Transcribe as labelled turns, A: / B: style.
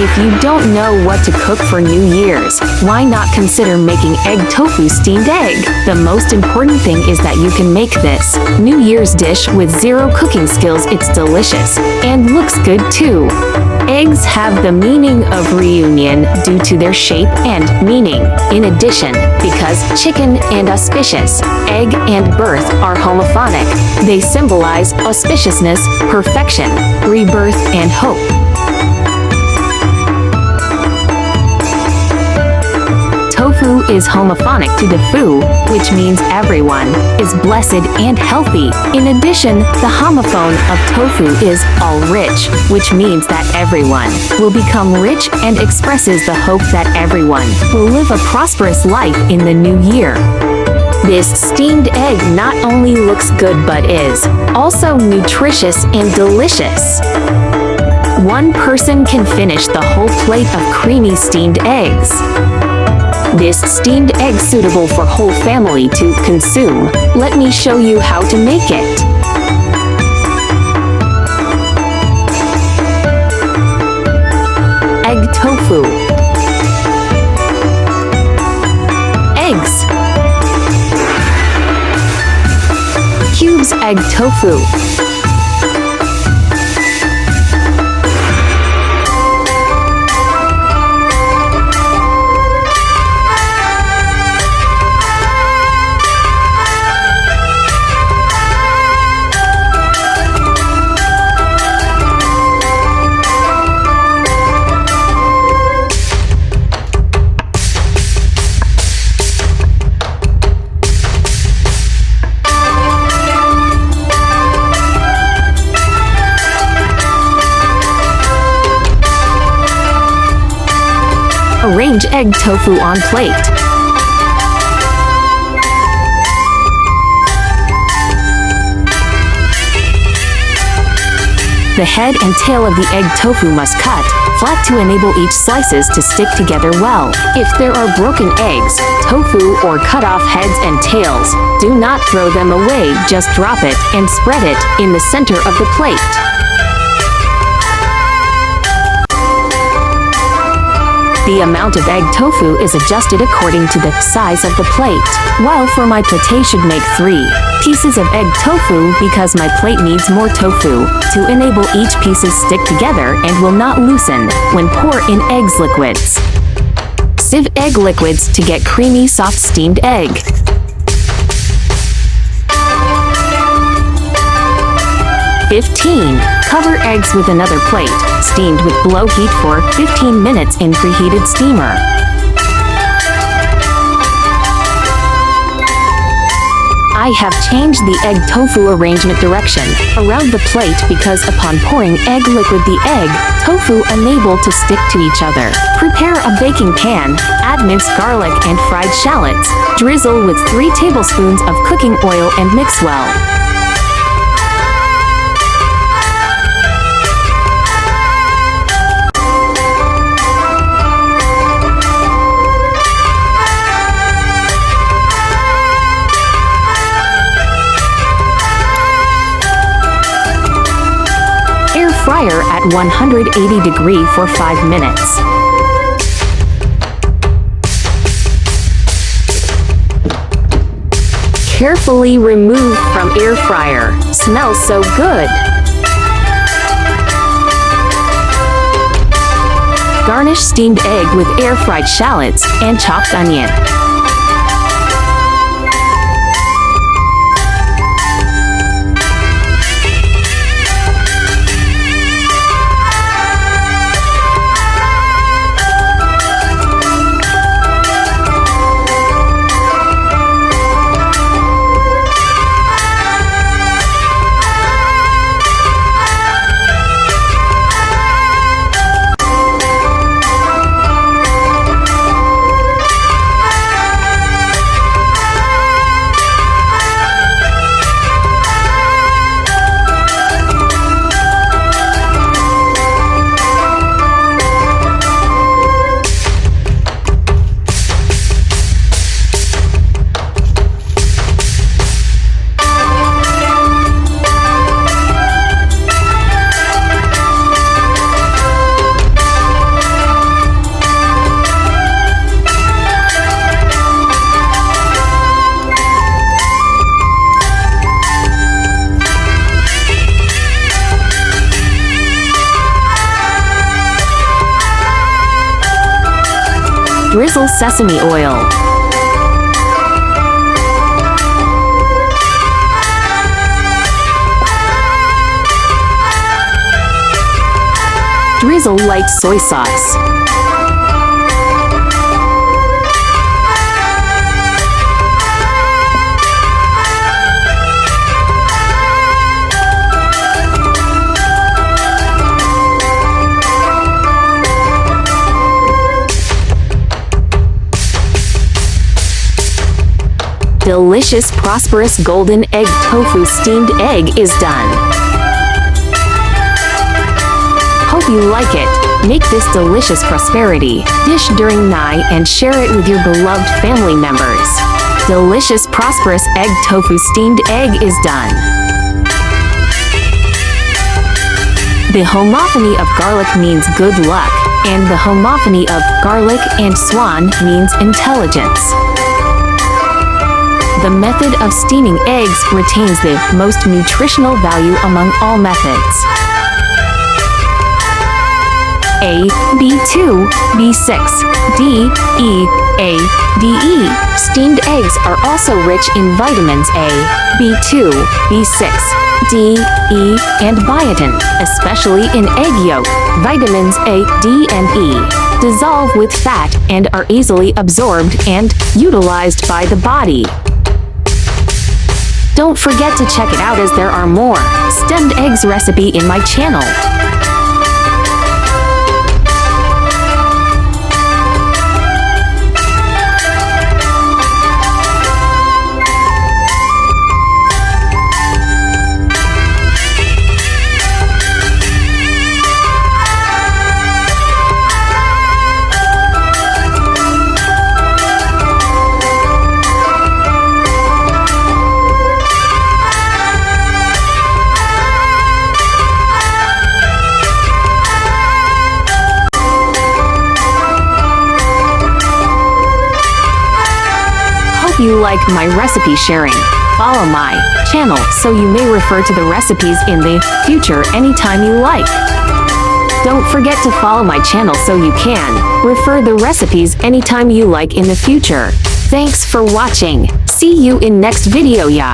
A: If you don't know what to cook for New Year's, why not consider making egg tofu steamed egg? The most important thing is that you can make this New Year's dish with zero cooking skills. It's delicious and looks good too. Eggs have the meaning of reunion due to their shape and meaning. In addition, because chicken and auspicious, egg and birth are homophonic, they symbolize auspiciousness, perfection, rebirth, and hope. Tofu is homophonic to tofu, which means everyone is blessed and healthy. In addition, the homophone of tofu is all rich, which means that everyone will become rich and expresses the hope that everyone will live a prosperous life in the new year. This steamed egg not only looks good but is also nutritious and delicious. One person can finish the whole plate of creamy steamed eggs. This steamed egg suitable for whole family to consume. Let me show you how to make it. Egg tofu. Eggs. Cubes egg tofu. Arrange egg tofu on plate. The head and tail of the egg tofu must cut flat to enable each slices to stick together well. If there are broken eggs, tofu, or cut off heads and tails, do not throw them away, just drop it and spread it in the center of the plate. The amount of egg tofu is adjusted according to the size of the plate. While for my plate should make 3 pieces of egg tofu because my plate needs more tofu to enable each pieces stick together and will not loosen when pour in eggs liquids. Sieve egg liquids to get creamy soft steamed egg. Cover eggs with another plate, steamed with below heat for 15 minutes in preheated steamer. I have changed the egg tofu arrangement direction around the plate because upon pouring egg liquid, the egg tofu unable to stick to each other. Prepare a baking pan, add minced garlic and fried shallots, drizzle with 3 tablespoons of cooking oil and mix well. Fryer at 180 degrees for 5 minutes. Carefully remove from air fryer. Smells so good. Garnish steamed egg with air fried shallots and chopped onion. Drizzle sesame oil. Drizzle light soy sauce. Delicious Prosperous golden egg tofu steamed egg is done. Hope you like it. Make this delicious prosperity dish during Nye and share it with your beloved family members. Delicious Prosperous egg tofu steamed egg is done. The homophony of garlic means good luck, and the homophony of garlic and swan means intelligence. The method of steaming eggs retains the most nutritional value among all methods. A, B2, B6, D, E, A, D, E. Steamed eggs are also rich in vitamins A, B2, B6, D, E, and biotin, especially in egg yolk. Vitamins A, D, and E dissolve with fat and are easily absorbed and utilized by the body. Don't forget to check it out as there are more steamed eggs recipe in my channel. You like my recipe sharing. Follow my channel so you may refer to the recipes in the future anytime you like. Don't forget to follow my channel so you can refer the recipes anytime you like in the future. Thanks for watching. See you in next video, ya.